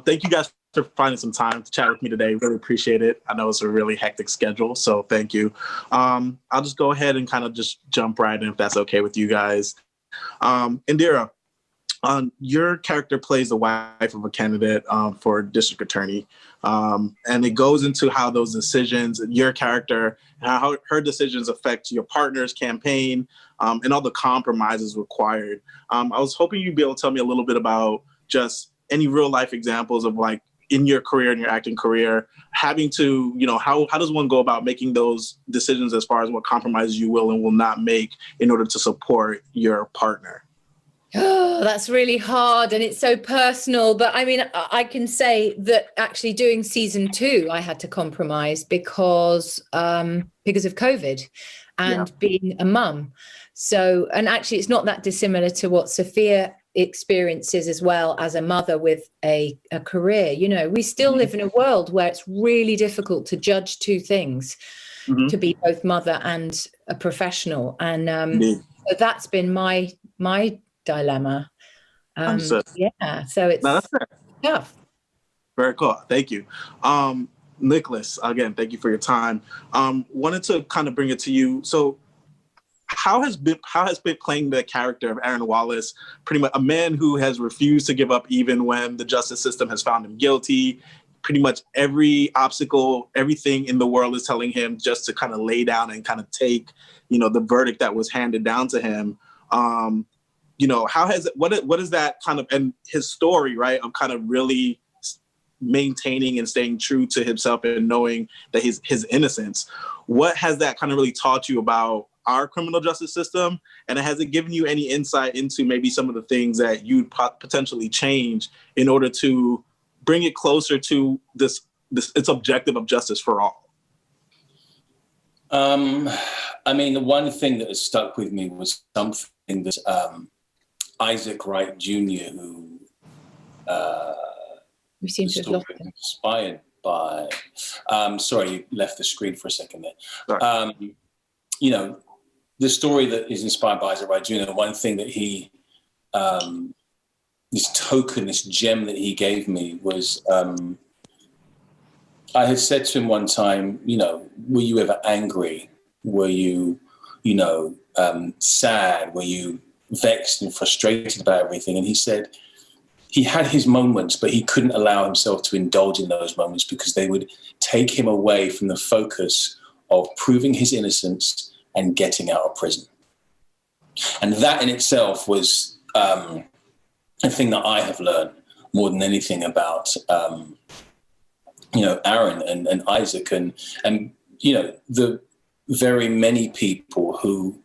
Thank you guys for finding some time to chat with me today. Really appreciate it. I know it's a really hectic schedule, so thank you. I'll just go ahead and kind of just jump right in if that's okay with you guys. Indira, your character plays the wife of a candidate for district attorney, and it goes into how those decisions, your character, how her decisions affect your partner's campaign, and all the compromises required. I was hoping you'd be able to tell me a little bit about just any real life examples of, like, in your career, in your acting career, having to, how does one go about making those decisions as far as what compromises you will and will not make in order to support your partner? Oh, that's really hard, and it's so personal. But I mean, I can say that actually doing season 2, I had to compromise because of COVID and being a mum. So, and actually it's not that dissimilar to what Safiya experiences as well as a mother with a career. We still live in a world where it's really difficult to judge two things, to be both mother and a professional. And so that's been my dilemma. So it's tough. Very cool. Thank you. Nicholas, again, thank you for your time. Wanted to kind of bring it to you. So how has been playing the character of Aaron Wallace, pretty much a man who has refused to give up even when the justice system has found him guilty? Pretty much every obstacle, everything in the world is telling him just to kind of lay down and kind of take, the verdict that was handed down to him. How has it, what is that kind of, and his story, right, of kind of really maintaining and staying true to himself and knowing that his innocence, what has that kind of really taught you about our criminal justice system? And has it given you any insight into maybe some of the things that you'd potentially change in order to bring it closer to its objective of justice for all? I mean, the one thing that has stuck with me was something that Isaac Wright Jr., who we seem to have lost him. Inspired by. Sorry, you left the screen for a second there. Sorry. The story that is inspired by Isaac Wright Jr., one thing that he, this token, this gem that he gave me was, I had said to him one time, were you ever angry? Were you, sad? Were you vexed and frustrated about everything? And he said he had his moments, but he couldn't allow himself to indulge in those moments because they would take him away from the focus of proving his innocence and getting out of prison. And that in itself was a thing that I have learned more than anything about, Aaron and Isaac and the very many people who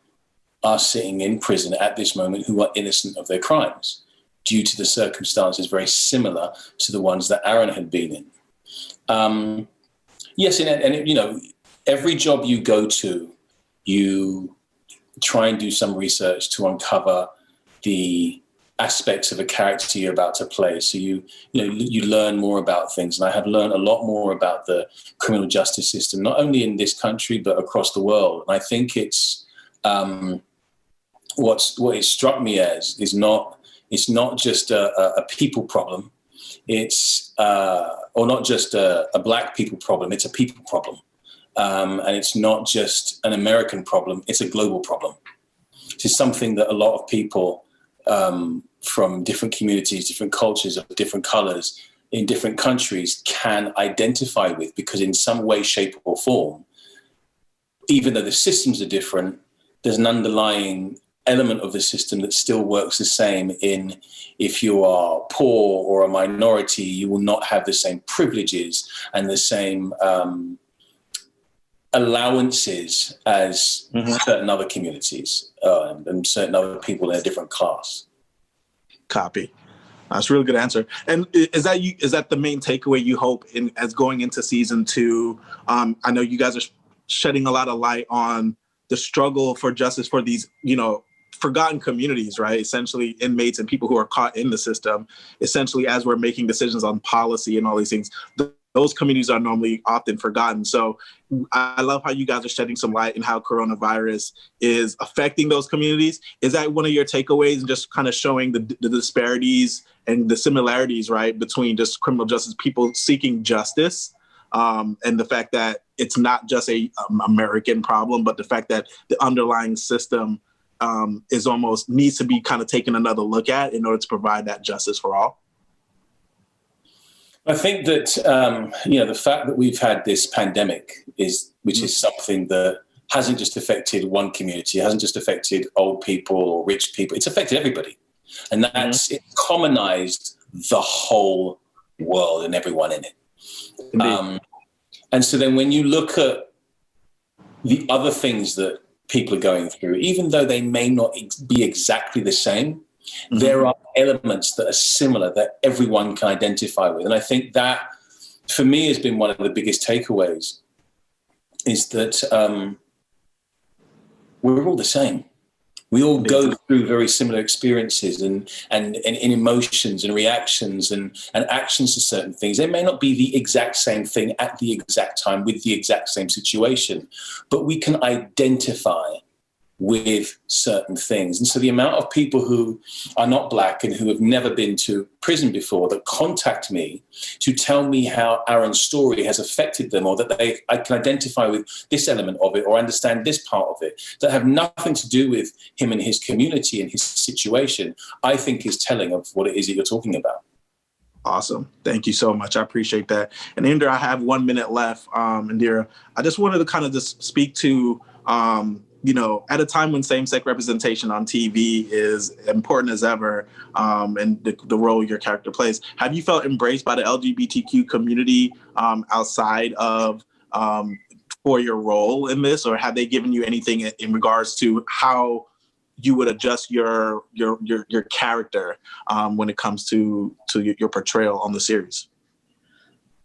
are sitting in prison at this moment who are innocent of their crimes due to the circumstances very similar to the ones that Aaron had been in. Yes, and every job you go to, you try and do some research to uncover the aspects of a character you're about to play. So you learn more about things. And I have learned a lot more about the criminal justice system, not only in this country, but across the world. And I think it's what it struck me as is it's not just a people problem. It's or not just a black people problem. It's a people problem. And it's not just an American problem, it's a global problem. It's something that a lot of people from different communities, different cultures of different colors in different countries can identify with, because in some way, shape or form, even though the systems are different, there's an underlying element of the system that still works the same in if you are poor or a minority, you will not have the same privileges and the same allowances as certain other communities and certain other people in a different class. Copy. That's a really good answer. And is that the main takeaway you hope as going into season 2? I know you guys are shedding a lot of light on the struggle for justice for these, forgotten communities, right? Essentially inmates and people who are caught in the system, essentially as we're making decisions on policy and all these things. those communities are normally often forgotten. So I love how you guys are shedding some light in how coronavirus is affecting those communities. Is that one of your takeaways, and just kind of showing the disparities and the similarities, right, between just criminal justice, people seeking justice, and the fact that it's not just a American problem, but the fact that the underlying system is almost needs to be kind of taken another look at in order to provide that justice for all? I think that, the fact that we've had this pandemic which is something that hasn't just affected one community, it hasn't just affected old people or rich people, it's affected everybody. And it commonized the whole world and everyone in it. And so then when you look at the other things that people are going through, even though they may not be exactly the same, there are elements that are similar that everyone can identify with. And I think that, for me, has been one of the biggest takeaways, is that we're all the same. We all go through very similar experiences and emotions and reactions and actions to certain things. They may not be the exact same thing at the exact time with the exact same situation, but we can identify with certain things. And so the amount of people who are not Black and who have never been to prison before that contact me to tell me how Aaron's story has affected them, or that I can identify with this element of it or understand this part of it, that have nothing to do with him and his community and his situation, I think is telling of what it is that you're talking about. Awesome. Thank you so much. I appreciate that. And Indira, I have 1 minute left. Indira, I just wanted to kind of just speak to, at a time when same-sex representation on TV is important as ever, and the role your character plays, have you felt embraced by the LGBTQ community outside of for your role in this, or have they given you anything in regards to how you would adjust your character when it comes to your portrayal on the series?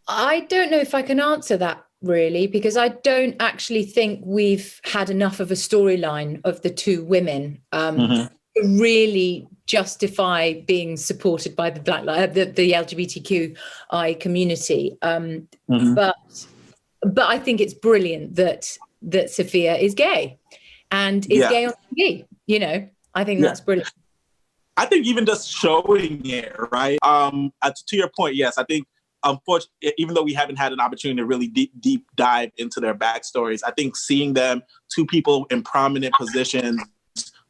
I don't know if I can answer that, really, because I don't actually think we've had enough of a storyline of the two women to really justify being supported by the the LGBTQI community. But I think it's brilliant that Safiya is gay and is gay on TV. I think that's brilliant. I think even just showing it, right? To your point, yes, I think, unfortunately, even though we haven't had an opportunity to really deep dive into their backstories, I think seeing them, two people in prominent positions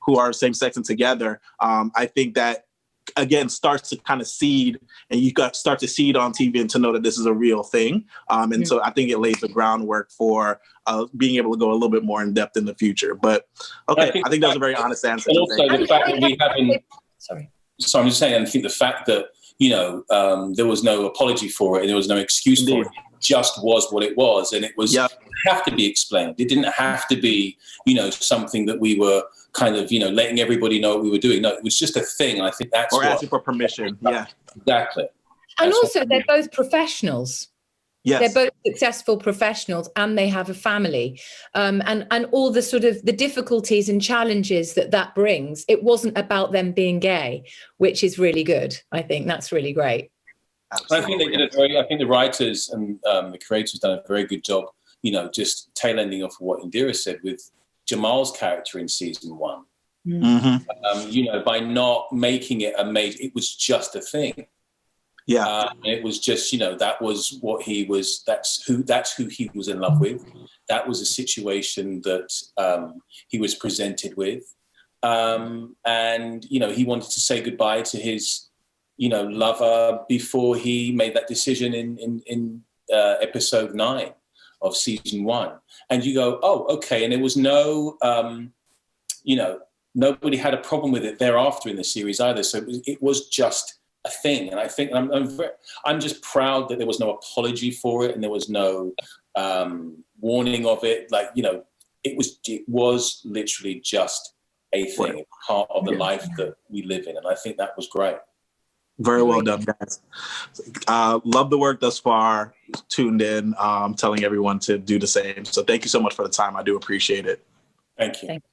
who are same-sex and together, I think that, again, starts to kind of seed, and you start to see it on TV and to know that this is a real thing. So I think it lays the groundwork for being able to go a little bit more in depth in the future. But okay, I think that was a very honest answer. And also the fact that we haven't... Sorry, I'm just saying, I think the fact that there was no apology for it and there was no excuse for it. It just was what it was. And it was have to be explained. It didn't have to be, something that we were kind of, letting everybody know what we were doing. No, it was just a thing. I think that's asking for permission. Yeah, exactly. And also they're both professionals. Yes. They're both successful professionals and they have a family. And all the sort of the difficulties and challenges that brings, it wasn't about them being gay, which is really good. I think that's really great. Absolutely. I think they did I think the writers and the creators done a very good job, just tail ending off what Indira said with Jamal's character in season 1. By not making it it was just a thing. Yeah, it was just, that was what he was. That's who he was in love with. That was a situation that he was presented with, and he wanted to say goodbye to his, lover before he made that decision in episode 9 of season 1. And you go, oh, okay. And there was no, nobody had a problem with it thereafter in the series either. So it was just a thing. And I think I'm just proud that there was no apology for it and there was no warning of it. It was literally just a thing, part of the life that we live in. And I think that was great. Very well done, guys. Love the work thus far. Tuned in, telling everyone to do the same. So thank you so much for the time. I do appreciate it. Thank you. Thank you.